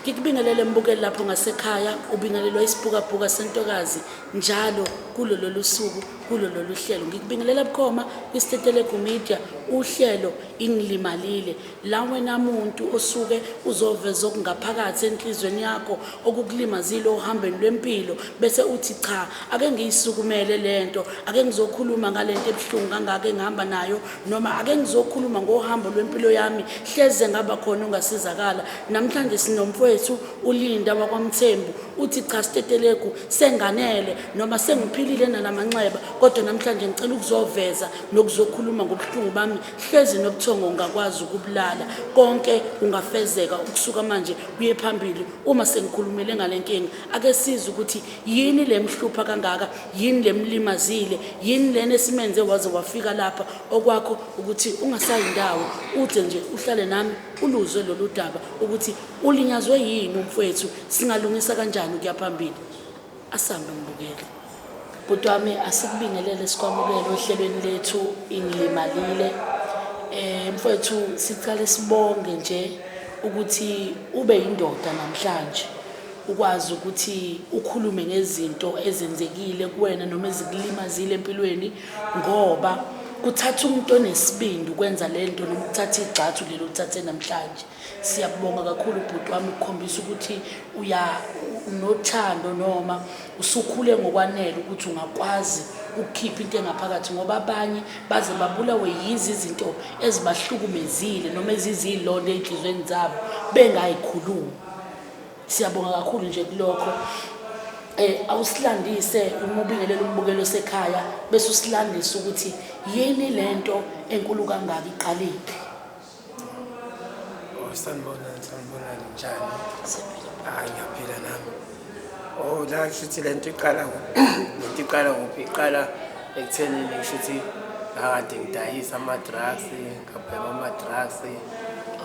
Ngikubingelele mbukeli lapho ngasekhaya, ubingelelwa isibhukabhuka sentokazi njalo kulo lolu suku, kulo lolu hlelo. Ngikubingelela bukhoma kwiStetelegu Media, uhlelo Ngilimalile. La wena muntu osuke uzoveza okungaphakathi enhlizweni yakho, okukulimazile ohambeni lwempilo, bese uthi cha, ake ngiyisukumele lento, ake ngizokhuluma ngalento ebuhlungu kangaka engihamba nayo, noma ake ngizokhuluma ngohambo lwempilo yami, hleze ngaba khona ungasizakala. Namhlanje sinomfowethu uLinda wakwaMthembu, uthi cha Stetelegu senganele noma sengiphilile nalamanxeba, kodwa namhlanje ngicela ukuzoveza nokuzokhuluma ngobuhlungu bami, hlezi nobuthongo ngakwazi ukubulala. Konke ungafezeka ukusuka manje kuye phambili uma sengikhulumele ngalenkinga. Ake size ukuthi yini lemhlupha kangaka, yini lemlimazile, yini lena esimenze waze wafika lapha. Okwakho ukuthi ungasayindawo, uthi nje uhlale nami uluzwe lolu daba ukuthi ulinyazwe yini umfowethu, singalungisa kanjani ukuya phambili. Asambe mbukeli. Bhuti wami, asikubingelele sikwamukele ohlelweni lethu Ngilimalile. Mfowethu, sicale sibonge nje ukuthi ube indoda namhlanje, ukwazi ukuthi ukhulume ngezinto ezenzekile kuwena noma ezikulimazile empilweni, ngoba kuthatha umuntu onesibindi ukwenza lento noma ukuthatha igxathu lelo uthathe namhlanje. Siyabonga kakhulu bhuti wami, ukukhombisa ukuthi unothando noma usukhule ngokwanele ukuthi ungakwazi ukukhipha into engaphakathi, ngoba abanye baze babulawe yizi izinto ezibahlukumezile noma ezizilonda enhlizweni zabo bengayikhulumi. Siyabonga kakhulu nje kulokho. Awusilandise uma ubingelela umbukelo osekhaya bese usilandise ukuthi yini lento enkulu kangaka iqaliphi. Sanibona njani? Hayi ngiyaphila nami. La kushuthi lento iqala kuphi? Iqala ekuthenini kushuthi ngakade ngidayisa ama-drugs, ngabhema ama-drugs.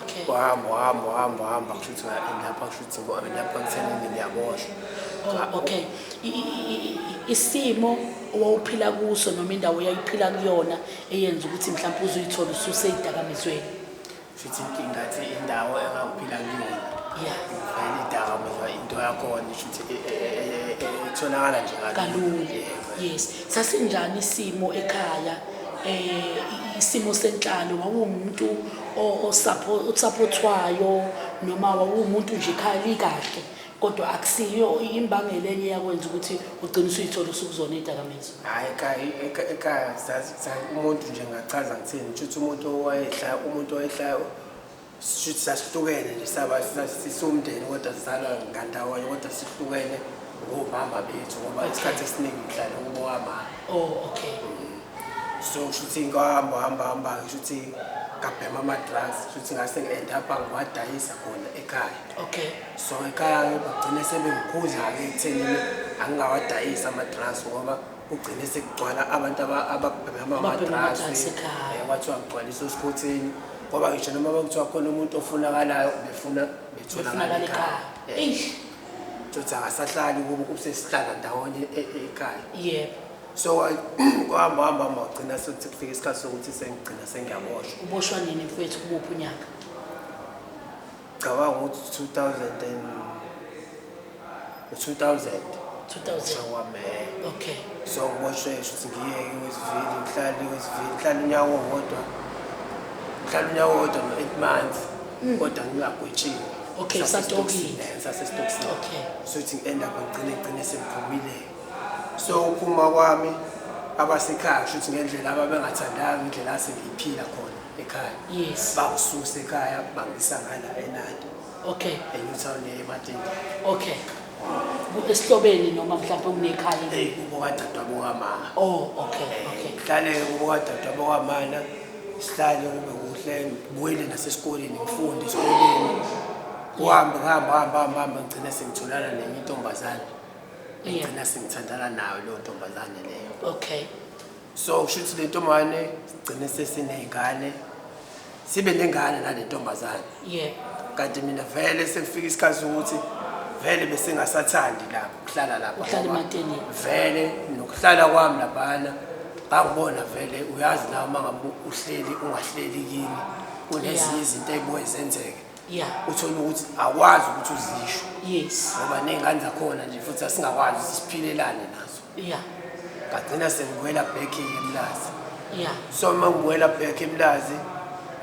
Okay. Hamba kushuthi lapha kushuthi lapha kuthenini ngiyaboshwa. Okay. Isimo owawuphila kuso noma indawo oyayiphila kuyona eyenza ukuthi mhlawumbe uzuyithola ususeyidakamizweni. Futhi ngathi indawo engakuphila kuyona. Yeah. Vele idakamizwa into yakhona futhi etholakala nje kalula. Yes. Sasinjani isimo ekhaya? Isimo senhlalo, wawumuntu osupportwayo noma wawumuntu nje ekhaya likahle, kodwa akusiyo imbangela enye yakwenza ukuthi ugcine usuyithola usukuzona idakamizwa? Hayi ekhaya umuntu nje ngachaza ngithini ukuthi umuntu owayehlala sithi sasihlukene nje sisumndeni kodwa sizalwa ngandawonye kodwa sihlukene ngomama bethu ngoba isikhathi esiningi ngihlala kubo wama. Okay. So shuthi ngihamba shuthi ngabhema ama-drugs shuthi ngase ngi-end up ngiwadayisa khona ekhaya. Okay. So ekhaya ngigcine sebengikhuza-ke ekuthenini angingawadayisa ama-drugs ngoba ugcine sekugcwala abantu ababhema ama-drugs kwathiwa ngigcwalisa esikhotheni, ngoba ngisho noma bekuthiwa khona umuntu ofunakalayo betholakala ekhaya. Futhi akasahlali kubo usesihlala ndawonye ekhaya. Yebo. So kuhamba ugcina sekufika isikhathi sokuthi sengigcina sengiyaboshwa. Uboshwa nini mfethu, kubuphi unyaka? Cabanga ukuthi 2000. Okay. So ngiboshwe futhi ngiyeke wesivili, ngihlala unyaka owodwa. Ngihlala unyaka owodwa no-8 months kodwa ngingagwetshiwe. Okay, satokile. Sasestokisini. Okay. So uthi ngi-end up ngigcine sengiphumile. So uphuma kwami abasekhaya kushuthi ngendlela ababengathandanga indlela asengiyiphila khona ekhaya. Yes. Bangisusa ekhaya bangisa ngala eNandi. Okay. eNewtown eMatende. Okay. Esihlobeni noma mhlawumbe unekhaya kubo kadadwabo kamama. Okay. Ngihlale kubo kadadwabo kamama, sihlale kube kuhle, ngibuyele nasesikoleni ngifunde esikoleni. Hamba ngigcine sengitholana nenye intombazane. Ngigcina sengithandana nayo leyo ntombazane leyo. Okay. So kushuthi le ntombazane sigcine sesiney'ngane, sibe nengane nale ntombazane. Yeah. Kanti mina vele sekufika isikhathi sokuthi vele bese ngasathandi lapho kuhlala lapha. Uhlala eMateni. Vele nokuhlala kwami laphana ngakubona vele uyazi nawe mangabe uhleli ungahleli kini kunezinye izinto ezibuye zenzeke. uthola ukuthi akwazi ukuthi uzisho yes ngoba ney'ngane zakhona nje futhi asingakwazi ukuthi siphilelane nazo ngagcina sengibuwela back eMlazi so uma ngibuwela back eMlazi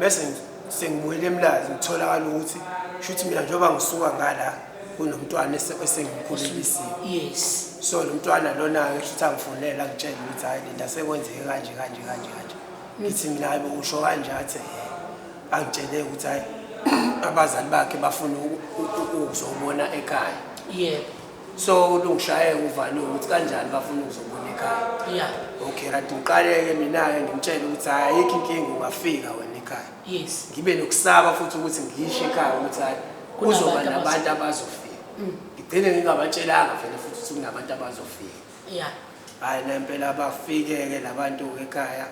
bese sengibuwela eMlazi ngitholakala ukuthi shuthi mina njengoba ngisuka ngala kunomntwana esengimkhulelisiwe yes so lo mntwana lona-ke shuthi angifonela ngitshela ukuthi hayi linda sekwenzeke kanje ngithi mina hayi usho kanje athi angitshele ukuthi hayi abazali bakhe bafuna ukuzobona ekhaya so ulungishaye uvalo ukuthi kanjani bafuna ukuzobona ekhaya okay kanti ngiqaleke mina-ke ngimtshele ukuthi hayi ayikho inkinga ungafika wena ekhaya ngibe nokusaba futhi ukuthi ngisho ekhaya ukuthi hayi kuzoba nabantu abazofika ngigcine ngingabatshelanga vele futhi ukuthi kunabantu abazofika hayi nempela bafike-ke labantu-ke ekhaya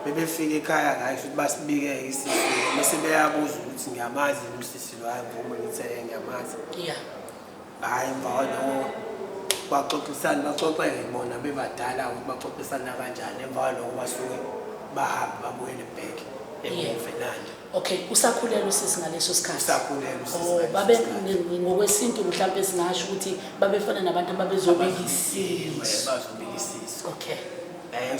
bebefika ekhaya hayi futhi basibike isisi bese beyabuza ukuthi ngiyamazi usisi lo hayi ngivume ngithi ngiyamazi hayi emva kwaloko baxoxeke bona bebadala ukuthi baxoxisana kanjani emva kwaloko basuke bahambe babuyele back eMfenanda. Okay, usakhulelwe usisi ngaleso sikhathi. Usakhulelwe usisi. Babe ngokwesintu mhlawumbe singasho ukuthi babefana nabantu ababezobikisisa. Bazobikisisa. Okay.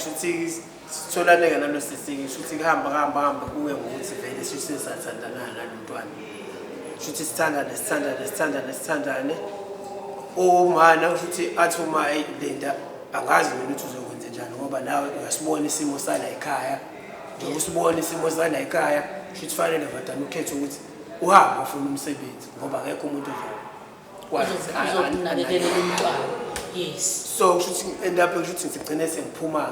Shuthi sitholane nalo sisi shuthi kuhamba kuwe ngokuthi vele sisathandana nalo mntwana. Shuthi sithandane. Mana shuthi athi uma Linda angazi mina ukuthi uzokwenza njani ngoba nawe uyasibona isimo sala ekhaya. Usibona isimo sala ekhaya shuthi fanele vadana ukhethe ukuthi uhambe ufuna umsebenzi ngoba akekho umuntu uzokunakekela umntwana. Yes. So shuthi end up shuthi sigcine sengiphuma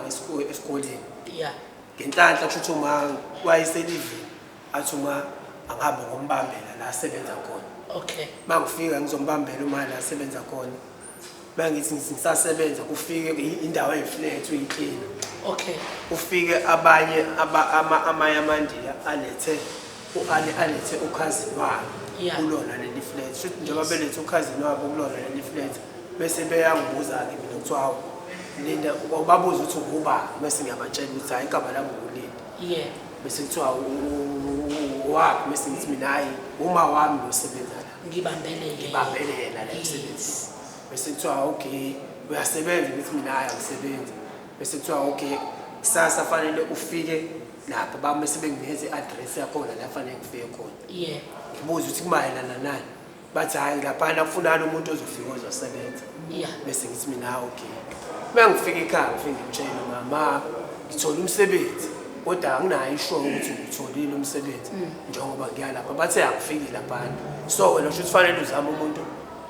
esikoleni. Ngenhlanhla shuthi uma wayeselivini athi uma angihamba ngombambela la asebenza khona. Okay. Mangifika ngizombambela uma la asebenza khona. Bangithi ngisasebenza kufike indawo eyiflat uyiclean. Okay. Ufike abanye amayamandiya alethe ukhazini wabo kulona leli flat. Shuthi njengoba belethe ukhazini wabo kulona leli flat bese beyangibuza-ke mina ukuthi hawu Linda babuza ukuthi ukuba bese ngiyabatshela ukuthi hayi igama lami nguLinda. Bese kuthiwa waphi bese ngithi mina hayi uma wami losebenza la. Ngibambele yena la emsebenzini. Bese kuthiwa okay uyasebenza ngithi mina hayi angisebenzi. Bese kuthiwa okay kusasa fanele ufike lapha bamese benginikeze i-address yakhona la fanele ngifike khona. Ngibuza ukuthi kumayelana nani. Bathi hayi laphana kufunana umuntu ozofika ozosebenza. Bese ngithi mina okay. Mangifika ekhaya ngifike ngimtshela mama ngithola umsebenzi kodwa anginayo ishoyo ukuthi ngitholile umsebenzi njengoba ngiyalapha bathe angifiki laphana. So wena shuthi fanele uzame umuntu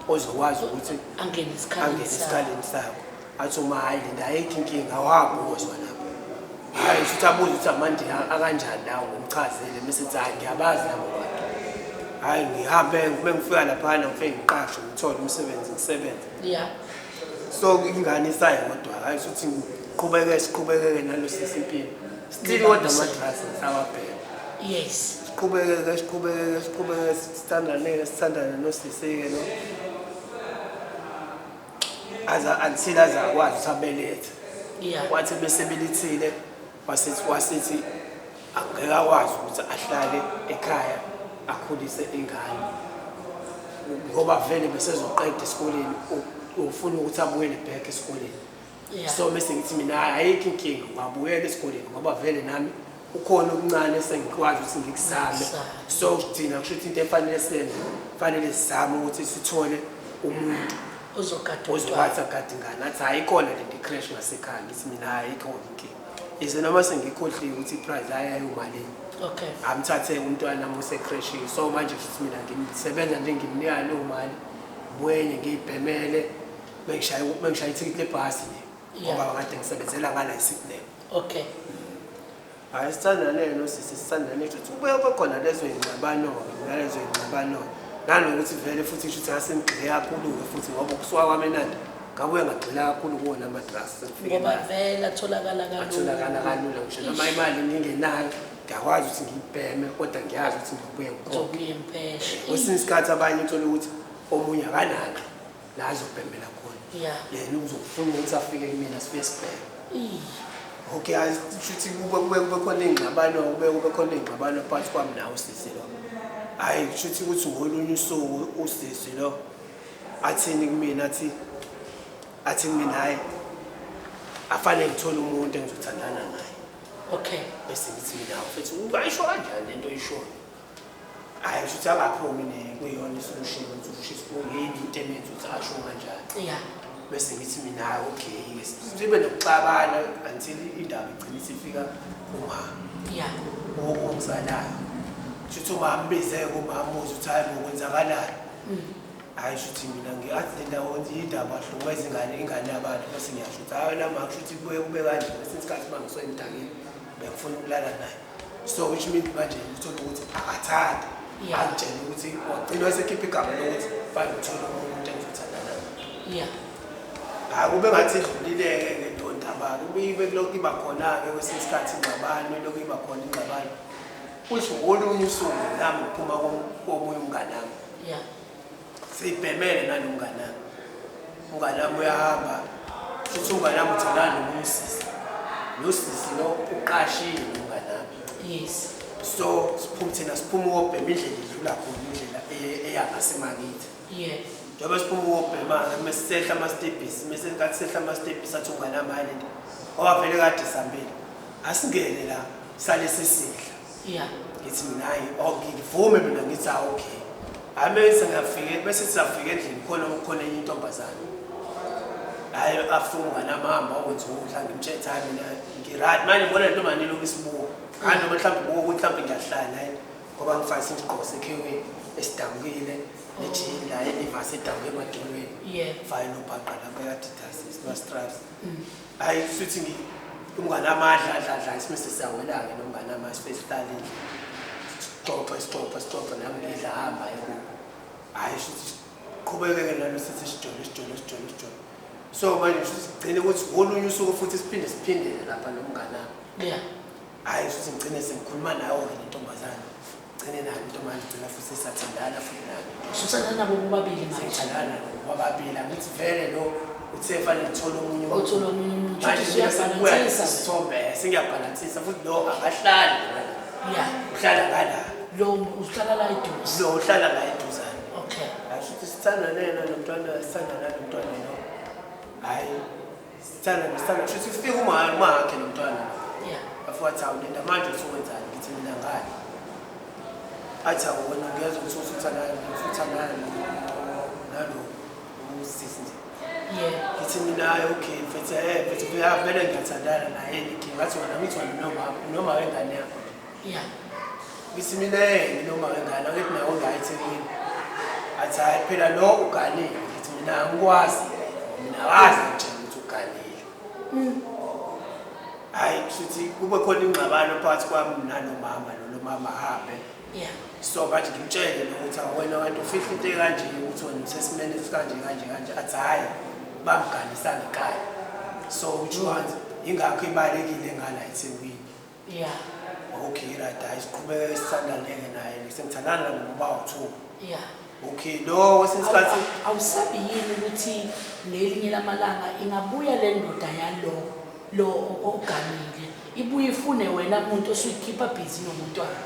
ozokwazi ukuthi angene isikhaleni sakho. Athi uma hayi Linda ayikho inkinga wabuzwa lapho. Hayi shuthi abuza ukuthi amande akanjani nawe ngimchazele bese ethi hayi ngiyabazi labo bantu. Hayi ngihambe ngifika laphana ngifike ngiqashwe ngithole umsebenzi ngisebenza. So ingane isayodwa hayi ukuthi siqhubeke nalo sisimpilo. Still kodwa amadrasi ngisawabheka. Yes. Siqhubeke sithandane nosiseke lo. Until azakwazi ukuthi abelethe. Wathi bese belithile wasithi angeke akwazi ukuthi ahlale ekhaya akhulise ingane. Ngoba vele besezoqeda esikoleni ufuna ukuthi abuyele back esikoleni. So bese ngithi mina ayikho inkinga ngabuyela esikoleni ngoba vele nami ukhona okuncane sengikwazi ukuthi ngikusame. So thina kushuthi into efanele senze fanele sizame ukuthi sithole umuntu ozokwazi agada ingane. Athi ayikhona le crash ngasekhaya ngithi mina ayikho inkinga. Ize noma sengikhohliwe ukuthi iprize ayayumalini. Okay. Amthathe umntwana nami usecrashini. So manje futhi mina ngisebenza nje ngimnika leyo mali. Buyenye ngiyibhemele mengishaye ithikithi lebhasi ngoba kade ngisebenzela ngala iSydney. Okay. Hayi sithandane nosisi sithandane ukuthi kube khona lezo ingxabano nanokuthi vele futhi shuthi ngasengigxile kakhulu futhi ngoba kusuka kwamenandi ngabuye ngagxila kakhulu kuwona amadrasi ngoba vele atholakala kalula ngisho noma imali ngingenayo ngiyakwazi ukuthi ngiyibheme kodwa ngiyazi ukuthi ngibuye ngipheshe. Kwesinye isikhathi abanye uthola ukuthi omunye akanakho la azobhembela khona. Yena uzofuna ukuthi afike kumina sifike sibheke. Okay, shuthi kube khona ingxabano phakathi kwami nawe sisi lo. hayi kushuthi ukuthi ngolunye usuku usisi lo athini kumina athi kumina hayi afanele ngithole umuntu engizothandana naye. Okay. Bese ngithi mina mfethu ungayisho kanjani lento oyishoyo? Hayi kushuthi akaphumi kuyona isolution ukuthi ngiyini into emenza ukuthi asho kanjani. Yeah. Bese ngithi mina okay sibe nokuxabana until indaba igcina isifika kumama. Yeah. Ongizalayo. Shuthi umama bize kumama uthi hayi ngokwenzakalayo. Hayi shuthi mina ngiyathi le ndawo indaba ahlungweza ingane yabantu bese ngiyasho ukuthi hayi la mama shuthi kubuye kube kanje ngesikhathi mangiso emdakeni bekufuna ukulala naye. So which means manje uthola ukuthi akathanda. Angitshela ukuthi wagcina esekhipha igama lokuthi fanele uthole umuntu engizothandana naye. Yeah. Hayi kube ngathi idlulile-ke ngento ndaba kube kulokhu iba khona-ke kwesinye isikhathi ingxabano lokhu iba khona ingxabano. Kuthi ngolunye usuku nami ngiphuma komunye umngane wami. Yeah. Siyibhemele nalo mngane wami. Umngane wami uyahamba futhi umngane wami uthandana nomunye usisi. Lo sisi lo uqashile umngane wami. Yes. So siphuma ukobhema indlela idlula khona indlela eya ngasemakithi. Yeah. Njengoba siphuma ukobhema mesisehla ama-stepisi mesenkathi sehla ama-stepisi athi umngane wami hayi lento owavele kade sihambile asingene la sale sisihla. Yeah. Ngithi mina hayi ngivume mina ngithi okay. Amese ngiyafika bese sizafika endlini khona enye intombazane. Hayi afuna umngane wami hamba wenza ukudla ngimthetha mina ngiright manje ngibona lento manje lokhu isibuko. Kanti noma mhlawumbe buko ukuthi mhlawumbe ngiyahlala hayi ngoba ngifasa isigqoko sekhewe esidabukile nejini la elivase edabuke emadolweni. Yeah. Fine ubhaqa lapha eAdidas no-straps. Hayi futhi umngane amadla isimese siyawela-ke nomngane amasifesitalini. Sixoxa nami ngidla hamba yebo. Hayi futhi qhubekeke nalo sithi sijolo. So manje futhi sigcine ukuthi ngolunye usuku futhi siphinde lapha nomngane wami. Yeah. Hayi futhi ngicine sengikhuluma nayo nentombazane. Ngicine nayo intombazane ngicela futhi sisathandana futhi nayo. Susana nabo bobabili manje. Sithandana bobabili ngithi vele lo uthe fanele ngithole omunye umuntu. Othola omunye umuntu. Manje Siyabhalansisa. Isithombe sengiyabhalansisa futhi lo akahlali. Yeah. Uhlala ngala. Lo uhlala la eduze. Lo uhlala la eduzane. Okay. Asho sithandana yena nomntwana sithandana nomntwana lo. Hayi sithandana futhi ufike uma wakhe nomntwana. Yeah. Afuthi awulinda manje usukwenzani ngithi mina ngani. Athi awona ngiyeza ukuthi usuthana nalo usisi nje. Yeah. Ngithi mina okay mfethu vele ngiyathandana naye ngathi wena ngithi wena noma wengane yakho. Yeah. Ngithi mina noma wengane ngithi nawe ngayithekini. Athi hayi phela lo uganile ngithi mina angikwazi mina wazi nje ukuthi uganile. Hayi futhi kube khona ingxabano phakathi kwami nanomama lo mama ahambe. Yeah. So manje ngimtshele ukuthi awena abantu ufihla into ekanje ukuthi wena usesimene kanje athi hayi bamganisana ekhaya. So which ones ingakho ibalekile ngala eThekwini. Yeah. Okay right hayi siqhubeke sithandane naye sengithandana ngoba uthu. Yeah. Okay lo wesinsikhathi awusabi yini ukuthi nelinye lamalanga ingabuya le ndoda lo oganile ibuye ifune wena umuntu osuyikhipha busy nomuntwana.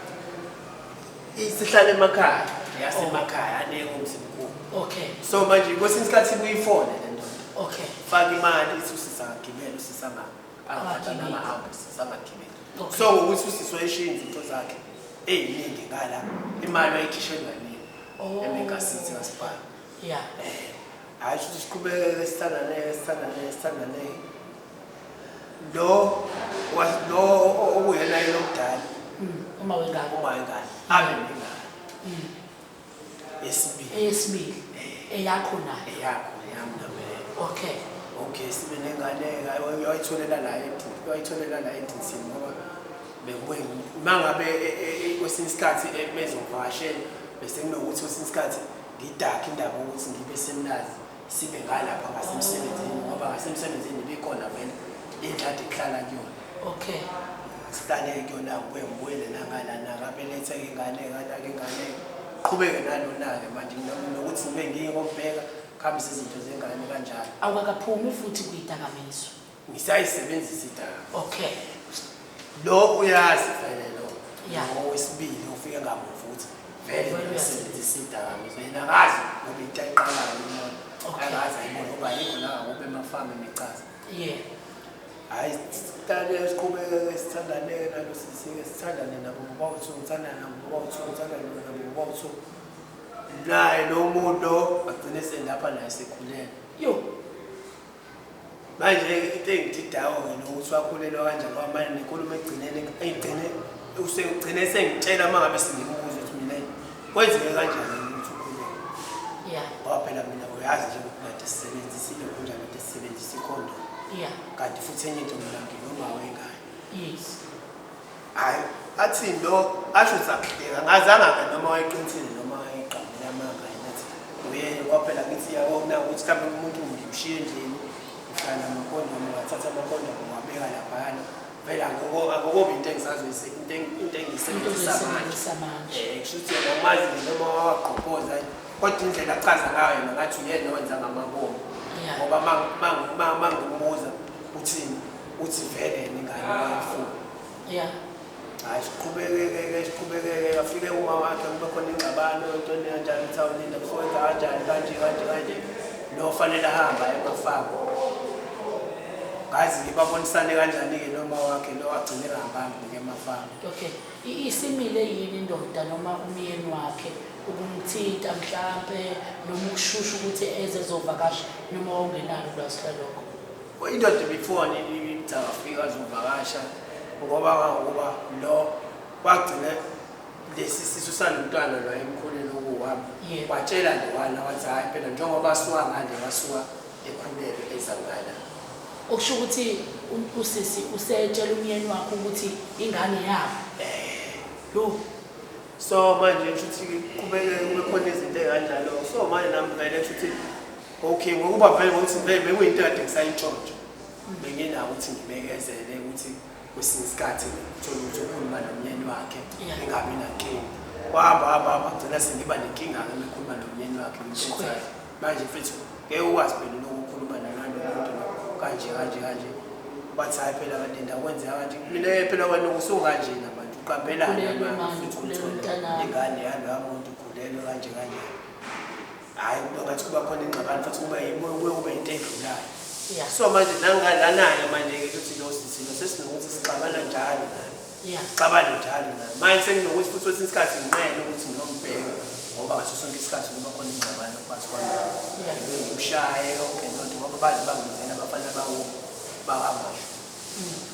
Isihlala emakhaya yasemakhaya aneke umsimkhulu. Okay. So manje kwesinsikhathi kuyifone le ndoda. Okay. Faka imali usisagibela usisama abatana amahamba usisagibela. So ukuthi usisweshinza into zakhe eyiningi ngala imali ayikhishela nini. Emekasithi kaSiphala. Yeah. Hayi futhi siqhubeke sithandane. Lo okuyena yomdala. Mawengane. Abe ngingane. Esibili. Eyakho nayo. Eyakho yami nami. Okay. Okay sibe nengane wayitholela la endisini ngoba bengibuye mangabe kwesinye isikhathi bezovakashela bese kunokuthi kwesinye isikhathi ngidakhe indaba ukuthi ngibe semnazi sibe ngalapha ngasemsebenzini ngoba ngasemsebenzini bikhona vele indlade ehlala kuyona. Okay. Sihlale kuyona ngibuyele nangala nakabelethe ingane qhubeke nalona-ke manje nokuthi ngibe ngiyikombheka khambisa izinto zengane kanjalo. Awakaphumi futhi kuyidakamizwa. Ngisayisebenzisa idaka. Okay. Lo uyazi vele lo. Yeah. Owesibili ufike ngamuva futhi vele uyasebenzisa izidakamizwa yena akazi ngoba into ayiqalayo umuntu akazi ayibona ngoba yikho la ngoba emafamu emicaza hayi sicale siqhubeke sithandane nalo sisike sithandane nabo bawuthu sithandane nabo bawuthu sithandane nabo bawuthu naye lo muntu agcine selapha naye sekhulele manje into engididayo nokuthi wakhulelwa kanjani kwamanje nenkulumo egcine usegcine sengitshela uma ngabe singimubuza ukuthi mina kwenzeke kanjani ukuthi ukhulele ngoba phela mina uyazi nje ukuthi kade sisebenzisile kunjani kade sisebenzisa ikhondom kanti futhi enye into mina nginomawengane hayi athi lo asho Zakhe ngazanga noma wayeqinisile noma wayeqamela amanga nathi uyena kwaphela ngithi yabona ukuthi kambe umuntu ngimshiye endlini uhlala amakhondom wathatha amakhondom wabeka laphana phela ngoba into engisazoyise into engisebenzisa manje kushuthi yena umazi noma waqhophoza kodwa indlela achaza ngayo ngathi uyena owenza ngamabomu ngoba mangimbuza uthi vele ningane wayefuna hayi siqhubeke afike uma wakhe kube khona ingxabano into enjani ethawunini kusenza kanjani kanje lo fanele ahamba emafamu ngazi babonisane kanjani-ke noma wakhe lo agcine ehambanga emafamu isimile yini indoda noma umyeni wakhe ukumthinta mhlampe noma ukushusha ukuthi eze ezovakasha noma ungenalo ulwazi lwalokho indoda before afika azovakasha ngoba lo wagcina lesi sisu sanomntwana lo emkhulelo okuwami watshela ndowana wathi hayi phela njengoba asuka ngale wasuka ekhulele ezangala okusho ukuthi usisi usetshela umyeni wakhe ukuthi ingane yabo so manje futhi kube khona izinto ekanjalo so manje nami vele futhi okay ngokuba vele ukuthi vele bekuyinto kade ngisayintshontsho bengenawo ukuthi ngibekezele ukuthi kwesinye isikhathi uthola ukuthi ukhuluma nomyeni wakhe engabi nankinga kwahamba gcina sengiba nenkinga-ke mekhuluma nomyeni wakhe ngimthethayo manje futhi ngeke ukwazi phela ukukhuluma nalo muntu kanje bathi hayi phela kade ndakwenzeka kanje mina phela wena usukanjena manje uqambelana futhi ingane yalo muntu ukhulelwe kanje hayi ngathi kuba khona ingxabano futhi kube into edlulayo so manje nangalanayo manje-ke ukuthi lo sisilo sesinokuthi sixabana njalo xabane njalo manje senginokuthi futhi kwesinye isikhathi nginqele ukuthi ngiyombheka ngoba ngaso sonke isikhathi kuba khona ingxabano phakathi kwami ngimshaye yonke lonto ngoba bazi bangizela abafana bakamasho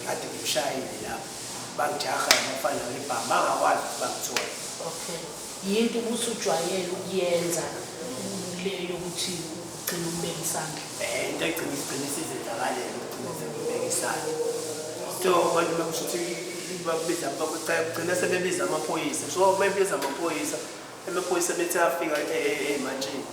kade ngimshayile lapho bangijaha abafana lebhama bangakwazi ukuthi bangithole yinto ukuthi ujwayele ukuyenza leyo yokuthi ugcina umbeka isandla into igcina isizenzakalelo ugcina sengibeka isandla so manje makusho ukuthi bagcina sebebiza amaphoyisa so bebiza amaphoyisa bethe afika emantshini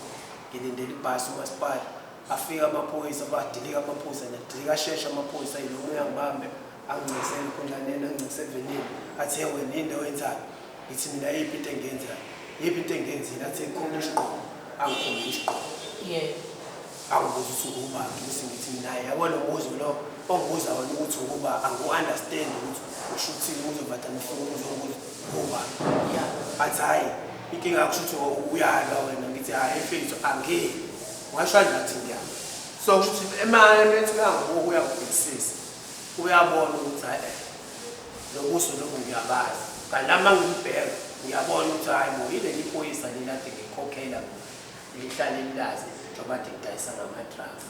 ngilindele ibhasi umasipala afika amaphoyisa badilika amaphoyisa nadilika ashesha amaphoyisa yilo uyangibambe angincikisele khonjaneni angincikise evenini athi wena into oyenzayo ngithi mina yiphi into engenzile athi khona isiqobo angikhona isiqobo angibuza ukuthi ukuba ngithi mina yabona umbuzo lo ongibuza wona ukuthi ukuba angu-understand ukuthi usho ukuthini uzovatha mfuzo ukuba athi hayi inkinga yakusho ukuthi uyala wena ngithi hayi efethu angeke ngasho nje ngiyami so kusho ukuthi ethi kangoku uyakubhekisisa uyabona ukuthi hayi lo buso lokhu ngiyabazi kanti lama ngimbheka ngiyabona ukuthi hayi yile liphoyisa lelade ngikhokhela lihlale lilazi njengoba ngidayisa ngama-drugs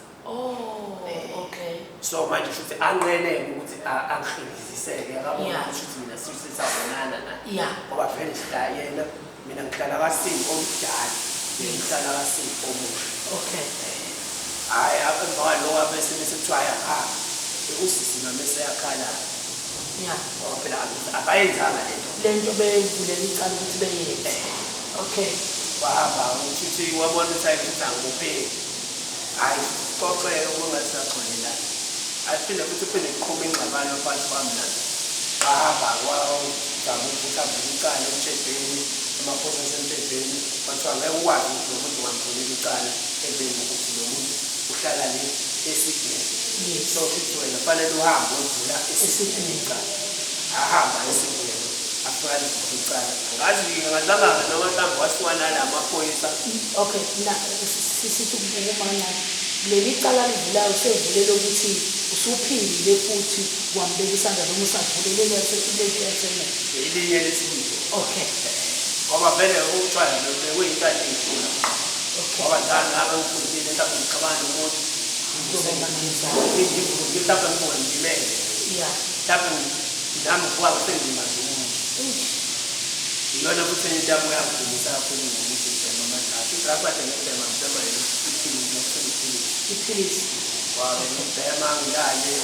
okay so manje futhi anqenele ukuthi angihiliziseke akabona ukuthi mina sisabonana na ngoba vele yena mina ngihlala kasini omdala ngihlala kasini omusha hayi emva lo abese kuthiwa ayahamba usisi nomese yakhala ngoba phela abayenzanga lento beyivulela icala ukuthi beyenze wahamba ukuthi wabona ukuthi ayikuthi angikupheki hayi xoxeka okungasaxolela aphinde futhi uphinde kuqhuba ingxabano phakathi kwami naye wahamba kwazama ukuthi avule icala emshedweni amaphoyisa asemshedweni bathiwa ngeke ukwazi ukuthi lo muntu ungamvulela icala emveni kokuthi lo muntu uhlala le esigeni so futhi wena fanele uhambe uyovula esigeni icala ahamba esigeni afika livule icala. Ngazi ngazama noma mhlawumbe wasuka nala amaphoyisa. Okay, sisithi ukubukumana leli cala livulayo usevulele ukuthi usuphindile futhi wambeka isandla noma usavulele lesithene. Ilinye lesibili. Okay. Ngoba vele ukucala bekuyinto enkulu. Okay. Ngoba nganga ngifundile mhlawumbe ngicabanga ukuthi mhlawumbe ngibonile. Yeah. Mhlawumbe nami kwaba sengimazi umuntu. Iyona futhi into yabo yakudumisa kakhulu ngokuthi noma ngathi raphathe ngedema msema iphilisi. Wow, ngidema ngiyale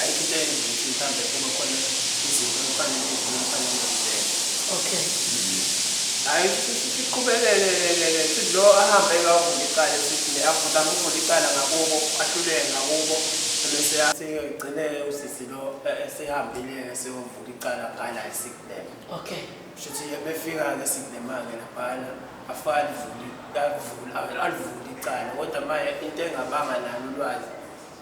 ayikho ukuthi mhlambe kuma khona izinto okufanele ngizenze. Okay. Hayi siqhubelele sithi lo ahambe ngavula icala sithi avuka ngivula icala ngakubo ahluleke ngakubo bese sigcine usisi lo esehambile seyovula icala ngala isikle. Okay. Shithi befika ke siklemake laphana afali alivula icala kodwa manje into engabanga nalo ulwazi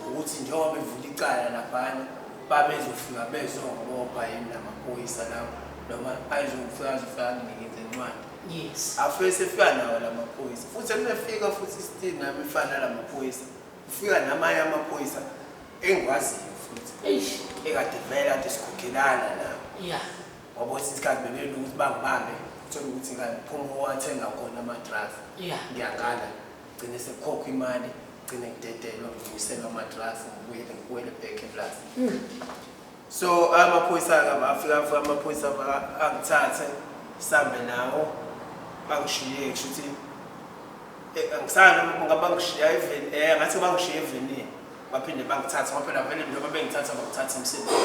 ukuthi njengoba bevula icala laphana babezofika bezongobopha yini namaphoyisa lawo noma ayizofika nginikeze incwadi. Yes. Afese efika nawo lamaphoyisa futhi emefika futhi still nami efana lamaphoyisa ufika namanye amaphoyisa engikwaziyo futhi ekade vele ade sikhokhelana nawo. Yeah. Ngoba isikhathi benele ukuthi bangibambe uthola ukuthi ngani phuma wathenga khona ama-drugs. Yeah. Ngiyangala gcine sekukhokha imali gcine ngidedelwa ngivuselwa ama-drugs ngibuye back eplaza. So amaphoyisa abafika amaphoyisa angithathe sambe nawo bangishiye kusho ukuthi angisana ngaba ngishiya even ngathi bangishiye evenini baphinde bangithatha ngoba phela vele njengoba bengithatha bangithatha emsebenzini.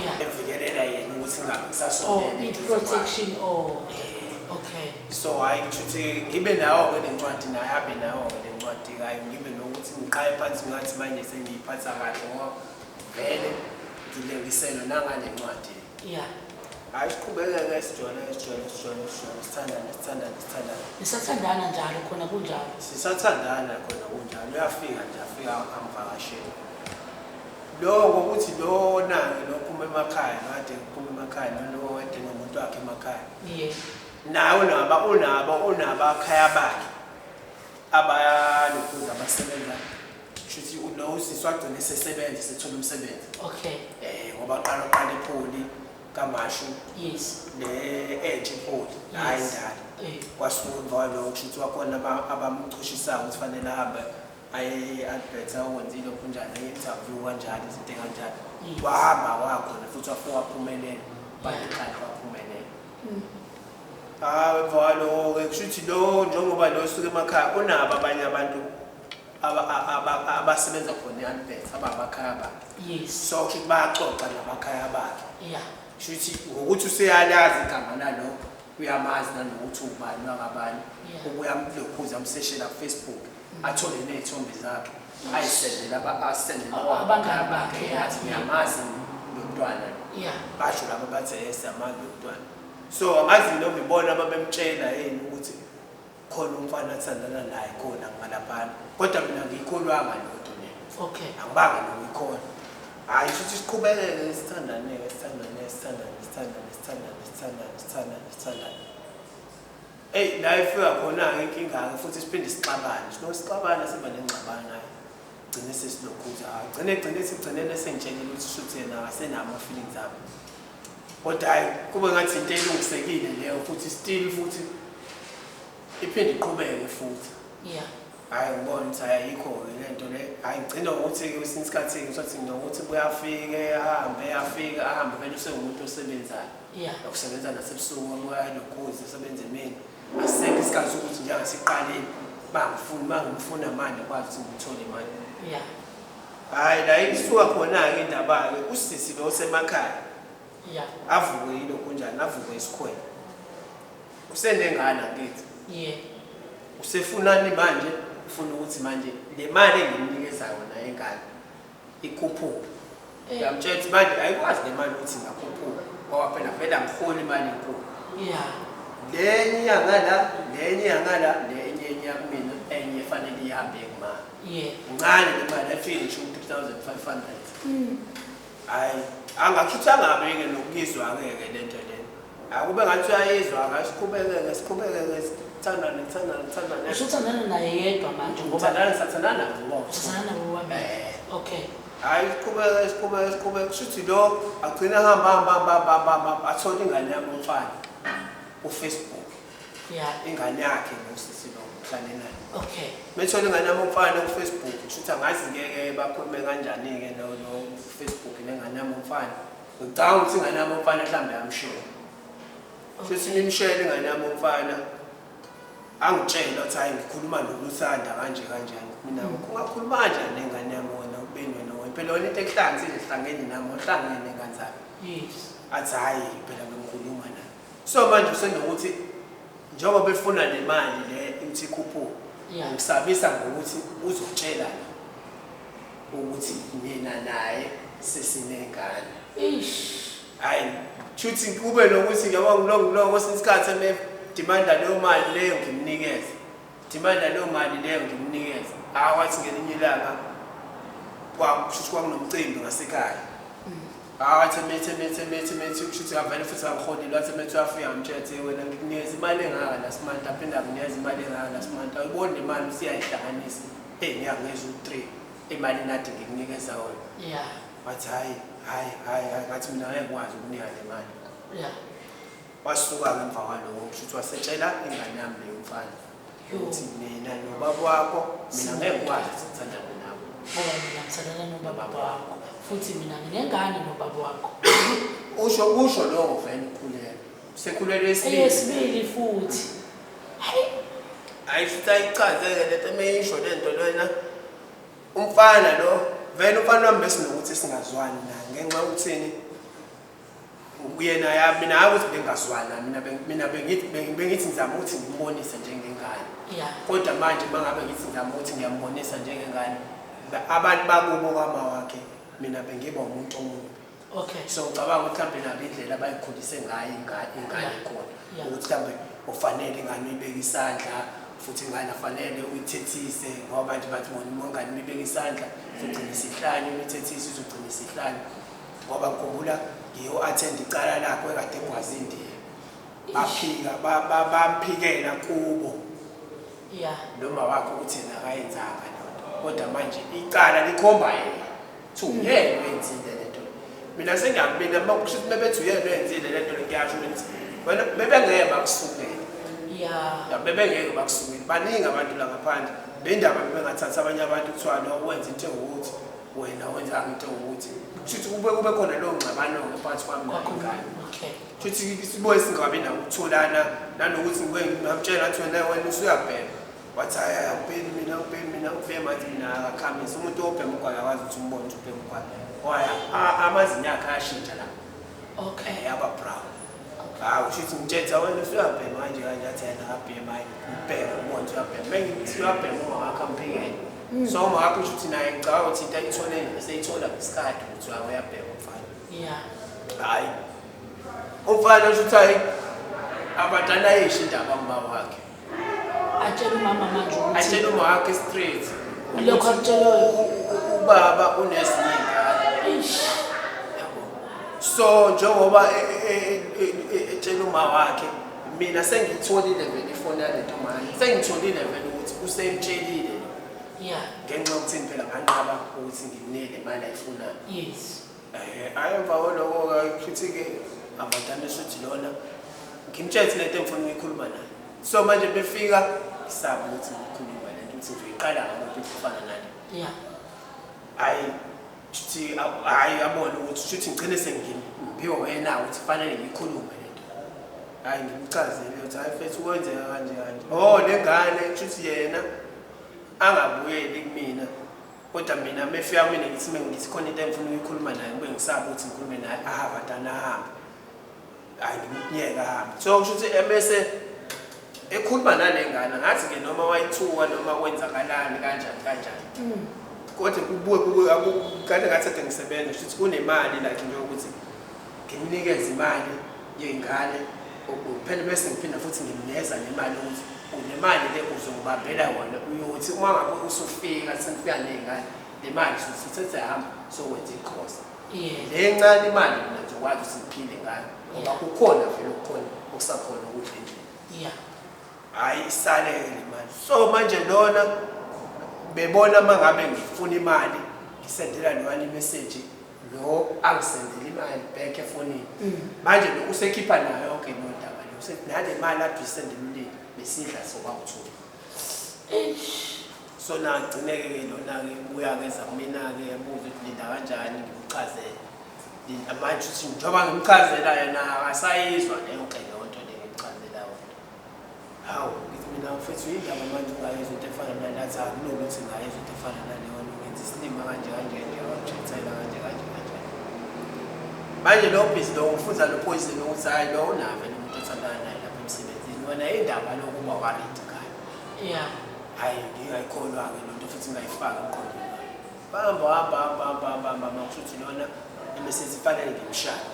Yeah. Evikeleka yena ukuthi ngabe ngisasondele. Protection okay. So hayi ukuthi ngibe nawo ke lencwadi naye abe nawo ke lencwadi kayo ngibe nokuthi ngiqhaye phansi ngathi manje sengiyiphatha kahle ngoba vele ngilengiselwe nangale ncwadi. Yeah. Hayi siqhubeke sijona sithandana. Nisathandana njalo khona kunjalo. Sisathandana khona kunjalo uyafika nje afika amvakashela. Lo ngokuthi lo nange lophuma emakhaya kade uphuma emakhaya lo wede nomuntu wakhe emakhaya. Yeah. Nawo unaba akhaya bakhe abayalokuza abasebenza shuthi lo usisi wagcina sesebenza sethola umsebenzi. Okay. Ngoba qala epholi kamashu. Yes. Edge epholi hayi indala. Kwasuka lo kushuthi wakhona abamchushisayo ukuthi fanele ahambe aye advert awenzile kunjani interview kanjani izinto kanjani. Wahamba wakhona futhi wafika waphumelela. Bayiqala waphumelela. Valo ke kushuthi lo njengoba lo suke emakhaya unabo abanye abantu abasebenza khona eAlbert abakhaya bakhe. Yes. So kushuthi bayaxoxa namakhaya bakhe. Yeah. Kushuthi ngokuthi useyalazi igama nalo uyamazi nanokuthi ubani ngabani ubuyamlokhuza amseshela ku Facebook athole nezithombe zakhe ayisendela asendela abangani bakhe yathi ngiyamazi lomntwana. Yeah. Basho labo bathi yesamazi lomntwana. So amazi noma ibona ababemtshela yini ukuthi khona umfana athandana naye khona ngalaphana kodwa mina ngikholwanga lento le. Okay. Angibanga nokukhona. Hayi futhi siqhubekele sithandane. La ifika khona inkinga futhi siphinde sixabane. Sixabana siba nengxabano naye. Gcine sesilokhuza. Sigcinele sengitshelile ukuthi shuthi yena asenama feelings ami. Kodwa hayi kube ngathi into elungisekile leyo futhi still futhi iphinde iqhubeke futhi. Yeah. Hayi ngibona ukuthi ayikho lento le. Hayi ngicina ukuthi kwesinye isikhathi ngizothi ngokuthi buyafike ahambe vele usengumuntu osebenzayo. Yeah. Ukusebenza nasebusuku obuya lokhuza usebenza emini. Asekho isikhathi ukuthi njengasiqaleni bangifuna manje kwazi ukuthi ngithole imali. Yeah. Hayi la isuka khona ke indaba ke usisi lo semakhaya. Yeah. Avuke yilo kunjani avuke isikhwele. Usenengana ngithi. Yeah. Usefunani manje ufuna ukuthi manje le mali engimnikeza yona engane ikhuphuke. Ngiyamtshela ukuthi manje ayikwazi le mali ukuthi ngakhuphuka ngoba phela vele angiholi imali enkulu. Yeah. Lenye yangala lenye yamina enye fanele ihambe kuma. Yeah. Ngane le mali efike ngisho 2500. Hayi angakhithanga abeke nokuyizwa ngeke lento lena. akube ngathi uyayizwa akasiqhubeke sithandane. Usho uthandana naye yedwa manje ngoba sathandana ngoba uthandana nabobabili. Okay. Hayi siqhubeke kushuthi lo agcina hamba athola ingane yami umfana uFacebook. Yeah. Ingane yakhe ngosisi lo mhlane naye. Okay. Methola ingane yami umfana kuFacebook kushuthi angazi ngeke bakhulume kanjani ke no Facebook nengane yami umfana. Ngicabanga ukuthi ingane yami umfana mhlambe yamshiya. Futhi nimshele ingane yami umfana angitshela ukuthi hayi ngikhuluma nolusanda kanje mina ungakhuluma kanjani nengane yami wena ubeni wena phela wena into ekuhlanzile hlangene nami ohlangene kanjani. Yes. Athi hayi phela bengikhuluma naye. So manje usenokuthi njengoba befuna nemali le ithi khuphu ngisabisa ngokuthi uzotshela ukuthi mina naye sesinengane. Hayi futhi kube nokuthi ngiyabonga kwesikhathi demanda leyo mali leyo ngimnikeza. Awathi ngelinye ilanga kwakunomcimbi ngasekhaya. Awathi methi kushuthi avele futhi angiholile wathi methi uyafika ngimthethe wena ngikunikeza imali engaka lasimanta aphinda nginikeza imali engaka lasimanta uyibona imali usiyayihlanganisa ngiyangeza u3 imali nadi ngikunikeza wona. Yeah. Wathi hayi ngathi mina ngekwazi ukunika le mali. Yeah. Wasuka ngemva kwalokho kushuthi wasetshela ingane yami leyo mfana ukuthi mina nobaba wakho mina ngekwazi ukuthandana nawe. Ngoba mina ngithandana nobaba wakho futhi mina nginengane nobaba wakho. Usho lokho vele ukhulele. Sekhulele esibili futhi. Hayi futhi ayichazeke lento emeyisho lento lena. Umfana lo vele umfana wami besinokuthi singazwani naye ngenxa ukuthini uyena ya mina ukuthi bengazwana mina bengithi ngizama ukuthi ngimbonise njengengane. Yeah. Kodwa manje mangabe ngithi ngizama ukuthi ngiyambonisa njengengane abantu bakubo kwama wakhe mina bengiba umuntu omubi. Okay. So ngicabanga ukuthi mhlawumbe nabo indlela abayikhulise ngayo ingane khona ukuthi mhlawumbe ufanele ingane uyibeke isandla futhi ingane afanele uyithethise ngoba manje bathi bona umngane uyibeke isandla ugcina isihlanye uyithethise uzogcina isihlanye ngoba ngikhumbula ngiyo attend icala lakho ekade kwazi indiye baphika bamphikela kubo. Yeah. Noma wakho ukuthi yena akayenzanga lento kodwa manje icala likhomba yena ukuthi yena wenzile lento. Mina sengiyabina makushuthi bebethi uyena wenzile lento ngiyasho ukuthi wena bebengeke bakusukele. Yeah. Bebengeke bakusukele baningi abantu la ngaphandle bendaba bengathatha abanye abantu kuthiwa lo wenza into ukuthi wena wenza into ukuthi futhi kube khona lo ngxabano ngaphansi kwami ngingane. Okay. Futhi siboye singabe na ukutholana nanokuthi ngiyamtshela ukuthi wena usuyabhema. Wathi ayabheni mina ubhema athi mina akakhamisa umuntu obhema kwaye akwazi ukuthi umbone ukuthi ubhema kwaye. Waya amazinyo akhe ayashintsha la. Okay. Yaba brown. Ushithi ngithetha wena usuyabhema kanje athi yena akabhema ubhema ubone ukuthi uyabhema. Mengithi uyabhema ungakhamphikele. So mawapho ukuthi naye ngicabanga ukuthi into ayithole seyithola isikhathi ukuthi uyabheka umfana. Yeah. Hayi. Umfana usho hayi abadala yisho indaba ngibaba wakhe. Atshela umama manje ukuthi atshela umama wakhe straight. Lokho akutshela ubaba unezinye ingane. So njengoba etshela umama wakhe mina sengitholile vele ifoni yalento manje. Sengitholile vele ukuthi usemtshelile. Yeah. Ngenxa ukuthi phela nganqaba ukuthi ngimnike imali ayifunayo. Yes. Ayemva lokho futhi ke abantwana esuthi lona ngimtshela lento engifuna ukuyikhuluma naye. So manje befika isaba ukuthi ngikhuluma lento ukuthi ngiyiqala ngabantu efana nani. Yeah. Hayi yabona ukuthi futhi ngicine sengimbiwe wena ukuthi kufanele ngikhulume lento. Hayi ngimchazele ukuthi hayi mfethu kwenzeka kanje. Lengane futhi yena angabuyeli kumina kodwa mina mefika mina ngithi khona into engifuna ukuyikhuluma naye kube ngisaba ukuthi ngikhulume naye ahavatana hamba hayi ngimnyeka hamba. So kusho ukuthi emese ekhuluma nalengane ngathi ke noma wayithuka noma kwenzakalani kanjani. Kodwa kubuye akukade ngathi ngisebenza futhi kunemali like nje ukuthi ngimnikeze imali yengane phela bese ngiphinda futhi ngimnikeza nemali ukuthi unemali le uzongibambela wona uyothi uma ngabe usufika sengifika nengane le mali usithethe hamba so wenza ikhosi. Le ncane imali mina ngizokwazi ukuthi ngiphile ngayo ngoba kukhona vele ukukhona okusakhona ukudla endlini hayi isalele imali. So manje lona bebona mangabe ngifuna imali ngisendela lwana imessage lo angisendela imali back efonini manje lo usekhipha nayo yonke nodaba lo usethi nale mali athi isendela umlini besidla sokwakuthola so na gcineke ke lona ke buya ngeza kumina ke yabuza ukuthi linda kanjani ngimchazele manje uthi njengoba ngimchazela yena akasayizwa yonke lonto le ngimchazela wona hawu ngithi mina mfethu indaba manje ungayizwa into efana nalathi akunokuthi ngayizwa into efana naleyo ngenza isilima kanje ngiyawajethela kanje manje lo busy lo ufunza lo poison ukuthi hayi lo unave nomuntu othandana naye lapha emsebenzini wena indaba lokuba worried ngayo hayi ngiyayikholwa ke lonto futhi ngayifaka emqondweni bamba makushuthi lona imessage ifanele ngimshaya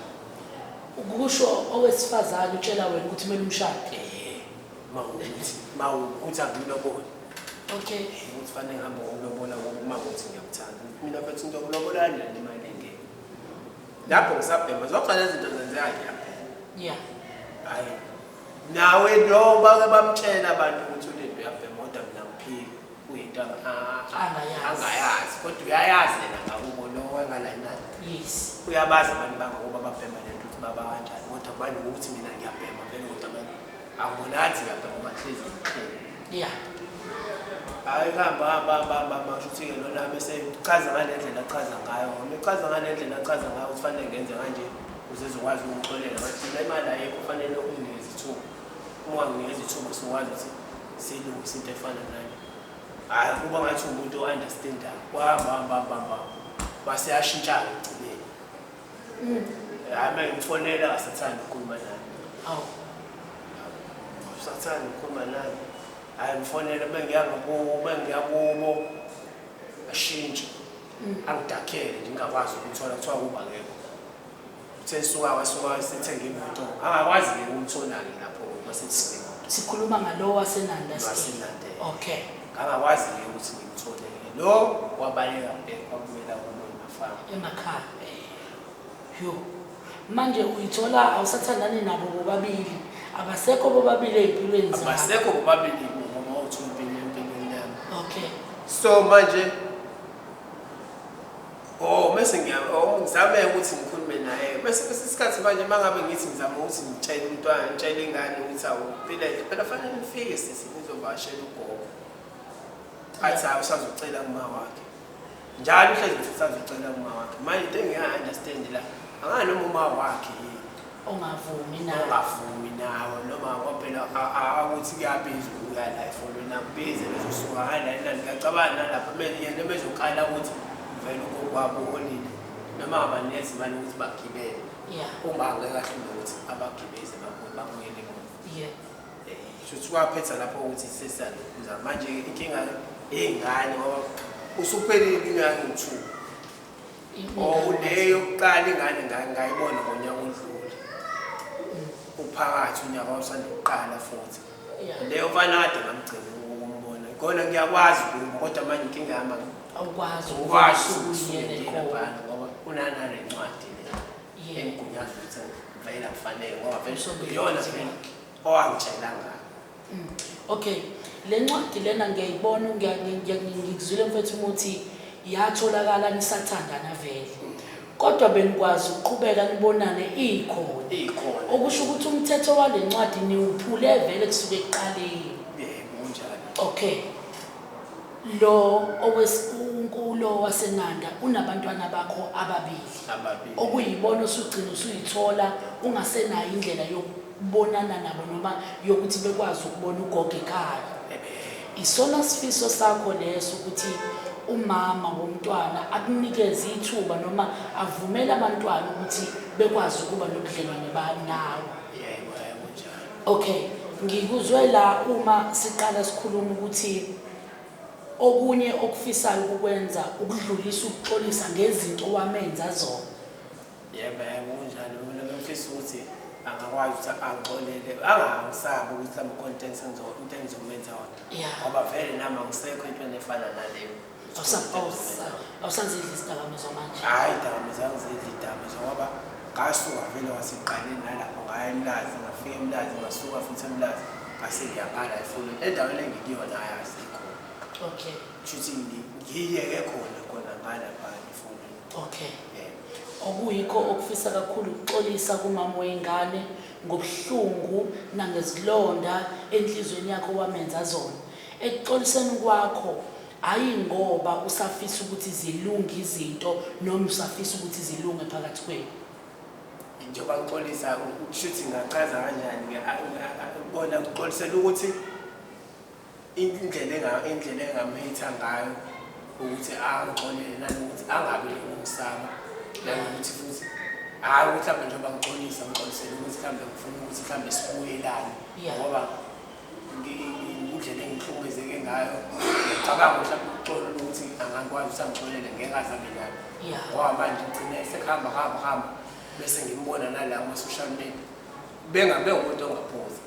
ukusho owesifazane utshela wena ukuthi kumele umshade mawukuthi angilobole okay ukuthi fanele ngihambe ngokulobola ngoba uma ukuthi ngiyakuthanda mina futhi into yokulobola kanjani imali engeke lapho ngisabhema zonke lezi zinto zenzeka ngiyabhema hayi nawe lo bake bamtshela abantu ukuthi ulento uyabhema kodwa mina ngiphika uyinto angayazi kodwa uyayazi yena ngakubo lo wengalayinani uyabazi abantu bangakuba babhema lento ukuthi baba kanjani kodwa manje ukuthi mina ngiyabhema vele kodwa manje akubonathi ngiyabhema bahlezi hayi hamba shuthi ke lona bese chaza ngale ndlela achaza ngayo ngichaza ngale ndlela achaza ngayo kufanele ngenze kanje ukuze uzokwazi ukuxolela ngathi le mali ayikho kufanele unikeze isithuba uma nginikeza isithuba sikwazi ukuthi silungise into efana nayo hayi kuba ngathi umuntu o-understandayo wahamba base yashintsha egcineni hayi uma ngifonela asathanda ukukhuluma naye asathanda ukukhuluma naye hayi mfonela bengiyakubo ashintshe angidakhele ngingakwazi ukuthola kuthiwa kuba ngekho uthe wasuka sethenga imoto angakwazi ke umthonake lapho masethini sikhuluma ngalo wasenanda okay angakwazi ke ukuthi ngimthole lo wabaleka kwakumela kulo emakhaya manje uyithola awusathandani nabo bobabili abasekho bobabili empilweni zabo abasekho bobabili ngoba uthi empilweni yami okay so manje mase ngizame ukuthi ngikhulume naye bese isikhathi manje mangabe ngithi ngizama ukuthi ngitshele umntwana ngitshele ingane ukuthi awuphile phela fanele nifike sisi nizovashela ugogo athi usazocela kuma wakhe njalo uhlezi usazocela kuma wakhe manje into engiya-understand la anganoma uma wakhe ongavumi nawe noma kwaphela ukuthi kuyabiza ukuya la efonweni akubize bezosuka ngala ngiyacabanga nalapha yena bezokhala ukuthi vele ugogo uholile noma abanezi imali ukuthi bagibele uma angeke kahle ukuthi abagibeze babuyele emuva shuthi kwaphetha lapho ukuthi sesiyalokuza manje inkinga ey'ngane ngoba usuphelile inyanga u-2 leyo yokuqala ingane ngayibona ngonyaka odlule uphakathi unyaka wasanda ukuqala futhi leyo mfana kade ngamgcina ukumbona khona ngiyakwazi ukuba kodwa manje inkinga yami awukwazi ukuyela ngoba unanale ncwadi engigunyaza ukuthi vele akufanele ngoba vele iyona vele owangitshela ngayo okay le ncwadi lena ngiyayibona ngikuzwile mfethu ukuthi yatholakala nisathandana vele kodwa benikwazi ukuqhubeka nibonane ikhona okusho ukuthi umthetho wale ncwadi niwuphule vele kusuke ekuqaleni kunjalo okay lo owesikulo wasenanda unabantwana bakho ababili okuyibona usugcina usuyithola ungasenayo indlela yokubonana nabo noma yokuthi bekwazi ukubona ugogo ekhaya isona sifiso sakho leso ukuthi umama womntwana akunikeze ithuba noma avumele abantwana ukuthi bekwazi ukuba nobudlelwane nawe okay ngikuzwe la uma siqala sikhuluma ukuthi okunye okufisayo ukwenza ukudlulisa ukuxolisa ngezinto owamenza zona kunjalo mina ngifisa ukuthi angakwazi ukuthi angixolele angangisabi ukuthi ama content into engizomenza wona ngoba vele nami angisekho into efana naleyo awusazidla izidakamizwa manje hayi idakamizwa angizidli idakamizwa ngoba ngasuka vele waseqaleni nalapho ngaya eMlazi ngafika eMlazi ngasuka futhi eMlazi ngase ngiyaqala efoni endaweni engikuyona ayasikho. Okay. Shuthi ngiyeke khona ngalapha efoni. Okay. Okuyikho okufisa kakhulu ukuxolisa kumama Mawengane ngobuhlungu nangezilonda enhlizweni yakho wamenza zona. Ekuxoliseni kwakho hayi ngoba usafisa ukuthi zilunge izinto noma usafisa ukuthi zilunge phakathi kwenu. Njengoba ngixolisa shuthi ngachaza kanjani bona ukuxolisela ukuthi indlela engamitha ngayo ukuthi angixolele nanokuthi angabe ngumsaba nanokuthi futhi hayi ukuthi mhlawumbe njengoba ngixolisa ngixolisela ukuthi mhlawumbe ngifuna ukuthi mhlawumbe sibuyelane ngoba indlela engihlukumezeke ngayo ngicabanga mhlawumbe ukuxola ukuthi angakwazi ukuthi angixolele ngeke azabe nami ngoba manje ngigcine sekuhamba bese ngimbona nala kuma-social media bengabe umuntu ongaphuza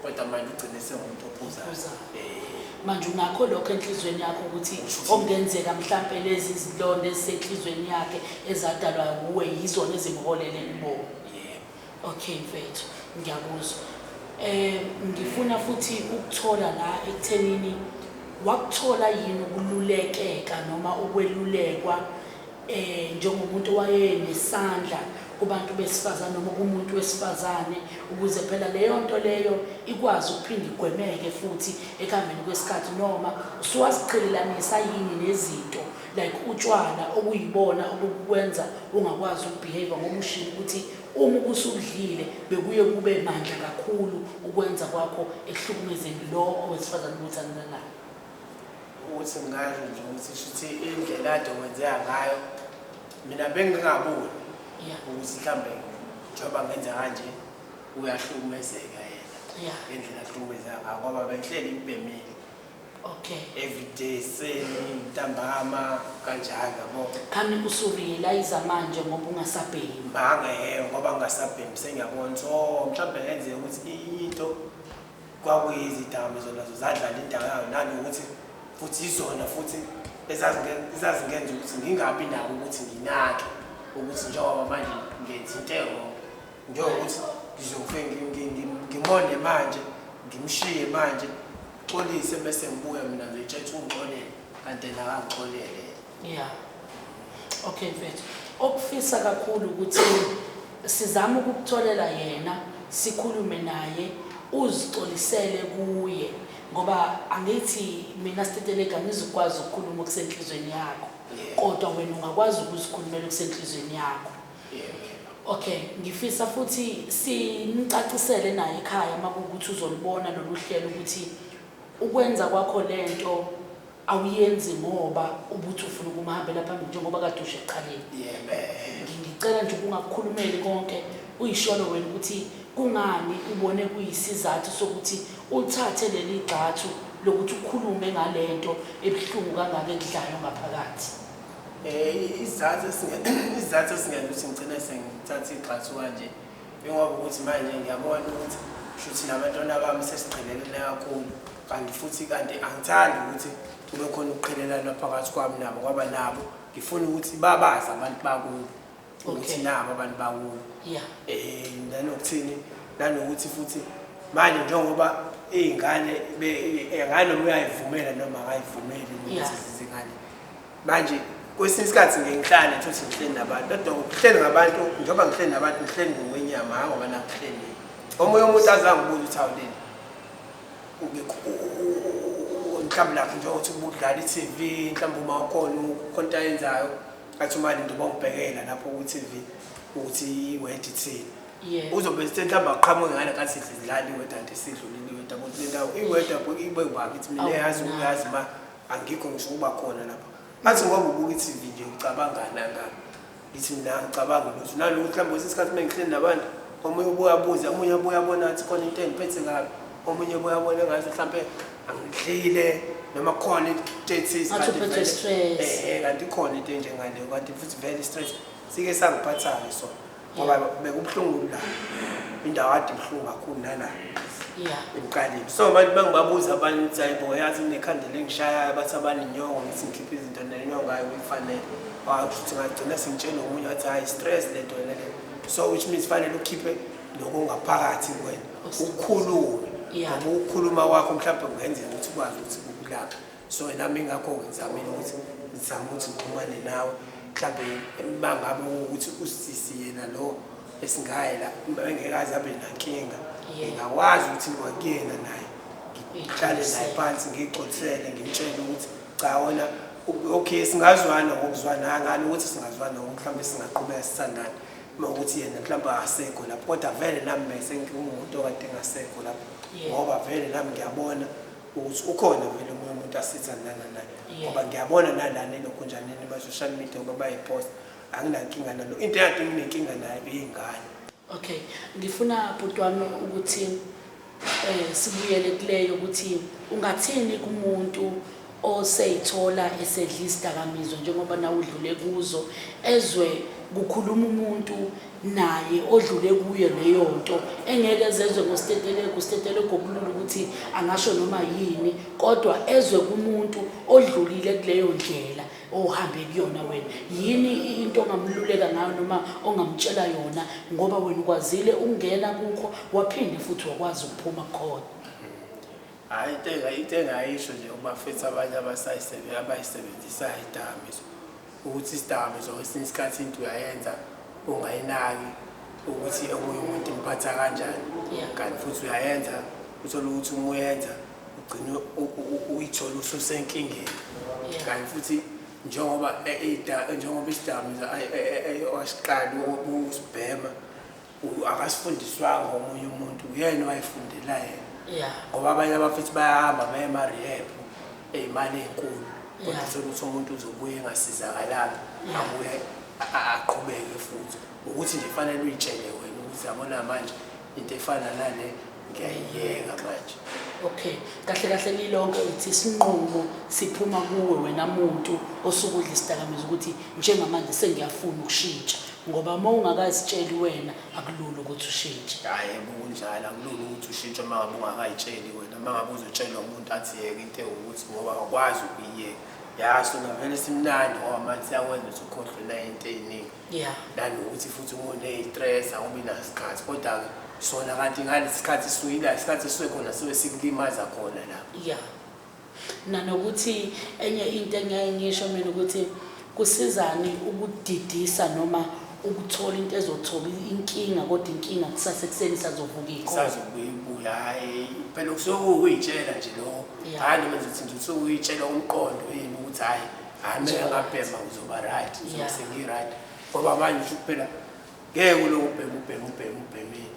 kodwa manje ugcine sengumuntu ophuzayo. Manje unakho lokho enhlizweni yakho ukuthi okungenzeka mhlawumbe lezi zilonda ezisenhlizweni yakhe ezadalwa kuwe yizona ezimholele imbono. Okay mfethu, ngiyakuzwa. Ngifuna futhi ukuthola la ekuthenini wakuthola yini ukululekeka noma ukwelulekwa njengomuntu owayenesandla kubantu besifazane noma kumuntu wesifazane ukuze phela leyo nto leyo ikwazi ukuphinda igwemeke futhi ekuhambeni kwesikhathi noma usuwaziqhelelanisa yini nezinto like utshwala okuyibona okukwenza ungakwazi ukubehave ngoba ushilo ukuthi uma kusudlile bekuye kube mandla kakhulu ukwenza kwakho ehlukumezeni lo owesifazane ukuthi ananayo ukuthi ngazi nje ukuthi shuthi indlela ade wenzeka ngayo mina bengingaboni ukuthi mhlambe njengoba ngenza kanje uyahlukumezeka yena ngendlela ahlukumezeka ngayo ngoba bengihleli ngibemile. Okay. Every day seni ntambama kanjalo yabo. Khani usurealize manje ngoba ungasabhemi. Manga ngoba ngingasabhemi sengiyabona so mhlambe ngenze ukuthi into kwakuyizidakamizwa nazo zadlala indawo yayo nanokuthi futhi izona futhi ezazingenza ukuthi ngingabi nawo ukuthi nginake ukuthi njengoba manje ngenza intego njengokuthi ngizofike ngimone manje ngimshiye manje xolise bese ngibuya mina ngitshela ungixolele kanti la angixolele. Okay mfethu, okufisa kakhulu ukuthi sizame ukukutholela yena sikhulume naye uzixolisele kuye ngoba angithi mina Siteteleka ngizokwazi ukukhuluma okusenhlizweni yakho kodwa wena ungakwazi ukuzikhulumela okusenhlizweni yakho. Okay, ngifisa futhi simcacisele naye ekhaya makukuthi uzolibona loluhlelo ukuthi ukwenza kwakho lento awuyenzi ngoba ubuthi ufuna ukumhambela phambili njengoba kade usho eqaleni. Ngicela nje ungakukhulumeli konke uyisholo wena ukuthi kungani ubone kuyisizathu sokuthi uthathe leli gxathu lokuthi ukhulume ngalento ebuhlungu kangaka ekudlayo ngaphakathi. Izathu esingenza ukuthi ngicine sengithatha igxathu kanje ngoba ukuthi manje ngiyabona ukuthi shuthi nabantwana bami sesiqhelelene kakhulu kanti futhi angithandi ukuthi kube khona ukuqhelelana phakathi kwami nabo ngoba nabo ngifuna ukuthi babazi abantu bakubo ukuthi nabo abantu bakubo. Nanokuthi futhi manje njengoba izingane noma uyayivumela noma akayivumeli ukuthi izingane manje kwesinye isikhathi ngihlala futhi ngihleli nabantu kodwa ukuhleli ngabantu njengoba ngihleli nabantu ngihleli ngokwenyama hayi ngoba nakuhleli omunye umuntu azangibuza ukuthi awuleni mhlawumbe lapho njengokuthi ubudlala i-TV mhlawumbe uma ukhona ukhonto ayenzayo athi uma into bongibhekela lapho ku-TV ukuthi iwedi thini uzobe mhlawumbe aqhamuke ngale kathi sidlala iwedi anti sidlulile iwedi ukuthi le ndawo iwedi ibe wakithi mina eyazi uyazi ma angikho ngisho uba khona lapho athi ngoba ubuka i-TV nje ucabangana ngami ngithi mina ngicabanga lutho nalokuthi mhlawumbe isikhathi mengihleli nabantu omunye ubuyabuza omunye ubuyabona athi khona into engiphethe ngayo omunye ubuyabona ngathi mhlawumbe angidlile noma khona into ethisi kanti khona into enjengaleyo kanti futhi very stress sike sangiphathayo so ngoba bekubuhlungu la indawo ade ibuhlungu kakhulu nala emqaleni so manje bangibabuza abantu ukuthi hayibo yazi nekhandela engishayayo bathi abani inyongo ngithi ngikhiphe izinto nenyongo ayo ifanele ukuthi ngagcina singitshela omunye wathi hayi stress lento lento so which means fanele ukhiphe lokho ngaphakathi kuwena ukukhulume ngoba ukukhuluma kwakho mhlawumbe kungenzeka ukuthi ukwazi ukuthi ukulapha so nami ngakho ngizamile ukuthi ngikhulumane nawe mhlawumbe bangabe ukuthi usisi yena lo esingaye la engekazi abe nankinga ngiyakwazi ukuthi ngwakuyena naye ngihlale naye phansi ngixoxele ngimtshele ukuthi cha wona okay singazwana ngokuzwana ngani ukuthi singazwana mhlawumbe singaqhubeka sithandane ukuthi yena mhlawumbe asekho lapho kodwa vele nami bese ngingumuntu okade ngasekho lapho ngoba vele nami ngiyabona ukuthi ukhona vele umuntu asithandana naye ngoba ngiyabona nalana lokho njani social media ngoba bayipost anginankinga nalo into yakhe nginenkinga nayo ingane. Okay, ngifuna bhuti wami ukuthi sibuyele kuleyo ukuthi ungathini kumuntu oseyithola esedla izidakamizwa njengoba nawe udlule kuzo ezwe kukhuluma umuntu naye odlule kuyo leyo nto engeke ezezwe ngostetele gobululu ukuthi angasho noma yini kodwa ezwe kumuntu odlulile kuleyo ndlela ohambe kuyona wena yini into ongamluleka ngayo noma ongamtshela yona ngoba wena ukwazile ungena kukho waphinde futhi wakwazi ukuphuma khona. Hayi into engayisho nje ubafethu abanye abayisebenzisayo idakamizwa ukuthi isidakamizwa kwesinye isikhathi into uyayenza ungayinaki ukuthi omunye umuntu imphatha kanjani kanti futhi uyayenza uthola ukuthi uma uyenza ugcine uyithola ususenkingeni kanti futhi njengoba isidakamizwa wasiqala usibhema akasifundiswanga omunye umuntu uyena owayifundela yena ngoba abanye abafethu bayahamba baye ema-rehab ey'mali ey'nkulu kodwa uthola ukuthi umuntu uzobuye engasizakalanga abuye aqhubeke futhi ukuthi nje fanele uyitshele wena ukuthi yabona manje into efana nale ngiyayiyeka manje. Okay, kahle lilonke uthi isinqumo siphuma kuwe wena muntu osukudla isidakamizwa ukuthi njengamanje sengiyafuna ukushintsha ngoba uma ungakazitsheli wena akulula ukuthi ushintshe. Hayi kunjalo akulula ukuthi ushintshe uma ngabe ungakayitsheli wena uma ngabe uzotshela umuntu athi yeke into ukuthi ngoba akwazi ukuyiyeka yaso navele simnandi ngoba manje siyakwenza ukuthi ukhohlwe na into eyiningi nanokuthi futhi umuntu eyi-stress awubi nasikhathi kodwa-ke sona kanti ngalesi sikhathi suyila isikhathi sisekhona sibe sikulimaza khona la nanokuthi enye into engiyaye ngisho mina ukuthi kusizani ukudidisa noma ukuthola into ezothola inkinga kodwa inkinga kusasa ekuseni isazovuka ikhona isazobuya hayi phela ukuyitshela nje lo hayi noma ngizothi nje ukuyitshela umqondo yini ukuthi hayi mina ngabhema uzoba right uzobe sengi-right ngoba manje usho phela ngeke uloku ubhemile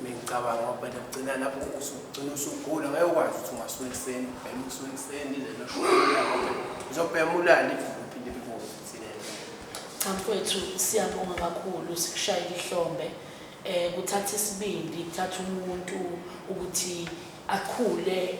ngicabanga ngoba phela kugcina lapho ugcina usugula ngeke ukwazi ukuthi ungasuka ekuseni ubheme kusuka ekuseni lelo shula ngoba uzobhema ulale uphinde mfowethu siyabonga kakhulu sikushayela ihlombe kuthatha isibindi kuthatha umuntu ukuthi akhule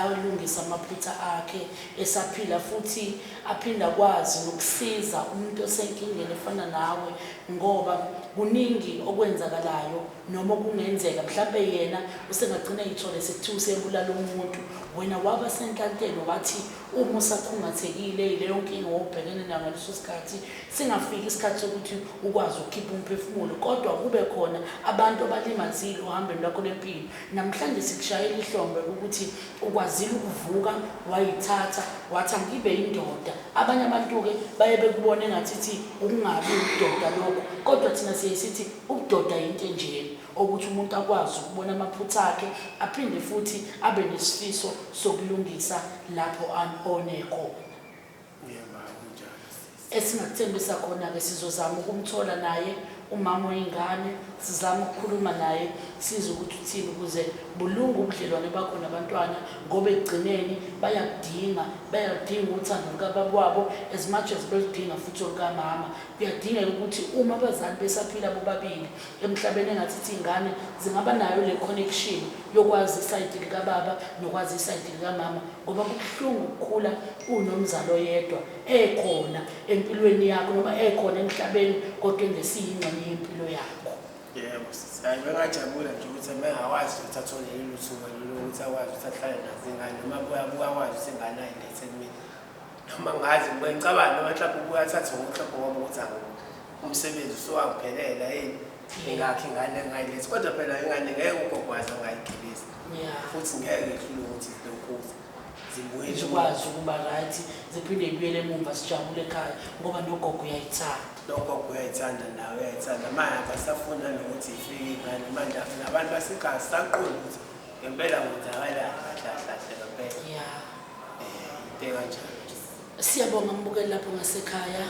alungisa amaphutha akhe esaphila futhi aphinda kwazi nokusiza umuntu osenkingeni efana nawe ngoba kuningi okwenzakalayo noma kungenzeka mhlawumbe yena usengagcina yithole sekuthiwa usembulala umuntu wena waba senkantolo wathi uma usakhungathekile leyo nkinga wobhekene nayo ngaleso sikhathi singafiki isikhathi sokuthi ukwazi ukukhipha umphefumulo kodwa kube khona abantu abalimazile ohambeni lwakho lempilo namhlanje sikushayela ihlombe ukuthi ukwazile ukuvuka wayithatha wathi angibe indoda abanye abantu-ke baye bekubona engathithi ukungabi ubudoda lokho kodwa thina siyesithi ubudoda yinto enjeni ukuthi umuntu akwazi ukubona amaphutha akhe aphinde futhi abe nesifiso sokulungisa lapho onekho esingakuthembisa khona-ke sizozama ukumthola naye umama wengane sizama ukukhuluma naye size ukuthi uthini ukuze bulunga ubudlelwane bakho nabantwana ngoba ekugcineni bayakudinga uthando lukababa wabo as much as beludinga futhi olukamama kuyadingeka ukuthi uma abazali besaphila bobabili emhlabeni engathithi iy'ngane zingaba nayo le connection yokwazi isayidi likababa nokwazi isayidi likamama ngoba kubuhlungu ukukhula unomzali oyedwa ekhona empilweni yakho noma ekhona emhlabeni kodwa engesiyingxenye yempilo yakho. Yebo, ngingajabula nje ukuthi mengakwazi ukuthi athole lelo thuba lokuthi akwazi ukuthi ahlale nazo ingane noma akwazi ukuthi ingane ayilethe kumina noma ngazi ngicabanga noma mhlawumbe ubuye athathe mhlawumbe ngoba ukuthi umsebenzi usowaphelela yini ingakho ingane engayilethi kodwa phela ingane ngeke ugogwazi angayigibisa futhi ngeke ihlule ukuthi lokhuza zibuye zikwazi ukuba right ziphinde ibuyele emumva sijabule ekhaya ngoba nogogo uyayithanda nogogo uyayithanda nawe uyayithanda manje akasafuna nokuthi ifike ingane manje nabantu basekhaya saqonda ukuthi ngempela kwenzakalani kahle ngempela into kanjalo. Siyabonga mbukeli lapho ngasekhaya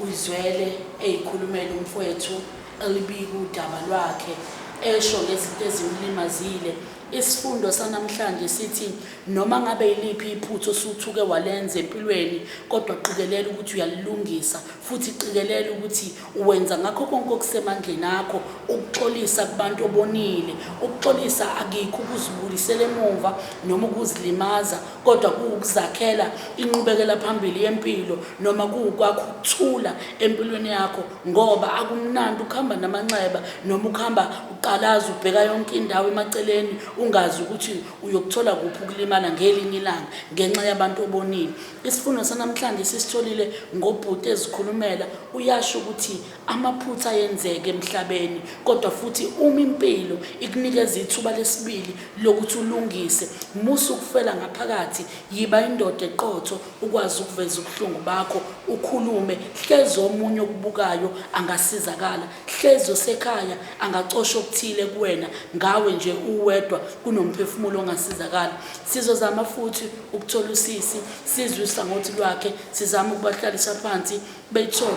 uyizwele eyikhulumela umfowethu elibika udaba lwakhe esho ngezinto ezimlimazile. Isifundo sanamhlanje sithi noma ngabe yiliphi iphutho suthuke walenza empilweni kodwa qikelela ukuthi uyalilungisa futhi qikelela ukuthi uwenza ngakho konke okusemandleni akho ukuxolisa kubantu obonile ukuxolisa akikho ukuzibulisela emuva noma ukuzilimaza kodwa kuukuzakhela inqubekela phambili yempilo noma kuukwakho ukuthula empilweni yakho ngoba akumnandi ukuhamba namanxeba noma ukuhamba uqalaza ubheka yonke indawo emaceleni ungazi ukuthi uyokuthola kuphi ukulimala ngelinye ilanga ngenxa yabantu obonile. Isifundo sanamhlanje sisitholile ngobhuti ezikhulumela uyasho ukuthi amaphutha ayenzeke emhlabeni kodwa futhi uma impilo ikunikeza ithuba lesibili lokuthi ulungise musu ukufela ngaphakathi yiba indoda eqotho ukwazi ukuveza ubuhlungu bakho ukhulume hlezi omunye okubukayo angasizakala hlezi osekhaya angacosha okuthile kuwena ngawe nje uwedwa kunomphefumulo ongasizakala. Sizozama futhi ukuthola usisi sizwe usangothi lwakhe sizama ukubahlalisa phansi bethole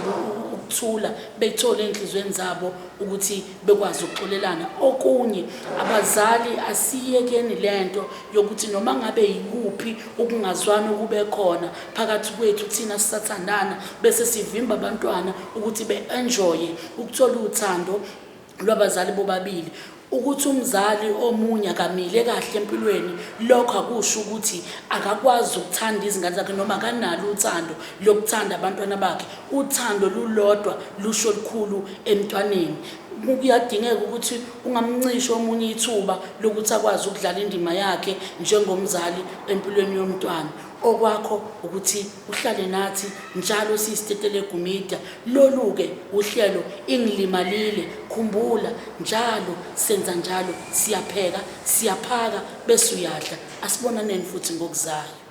ukuthula bethole enhlizweni zabo ukuthi bekwazi ukuxolelana. Okunye abazali asiyekeni lento yokuthi noma ngabe yikuphi ukungazwana okube khona phakathi kwethu thina sisathandana bese sivimba abantwana ukuthi be-enjoye ukuthola uthando lwabazali bobabili. Ukuthi umzali omunye akamile kahle empilweni lokho akusho ukuthi akakwazi ukuthanda izingane zakhe noma akanalo uthando lokuthanda abantwana bakhe. Uthando lulodwa lusho likhulu emntwaneni. Kuyadingeka ukuthi ungamncisha omunye ithuba lokuthi akwazi ukudlala indima yakhe njengomzali empilweni yomntwana. Okwakho ukuthi uhlale nathi njalo sisitetele egumida lolu-ke uhlelo Ngilimalile. Khumbula njalo senza njalo siyapheka siyaphaka bese uyadla. Asibonaneni futhi ngokuzayo.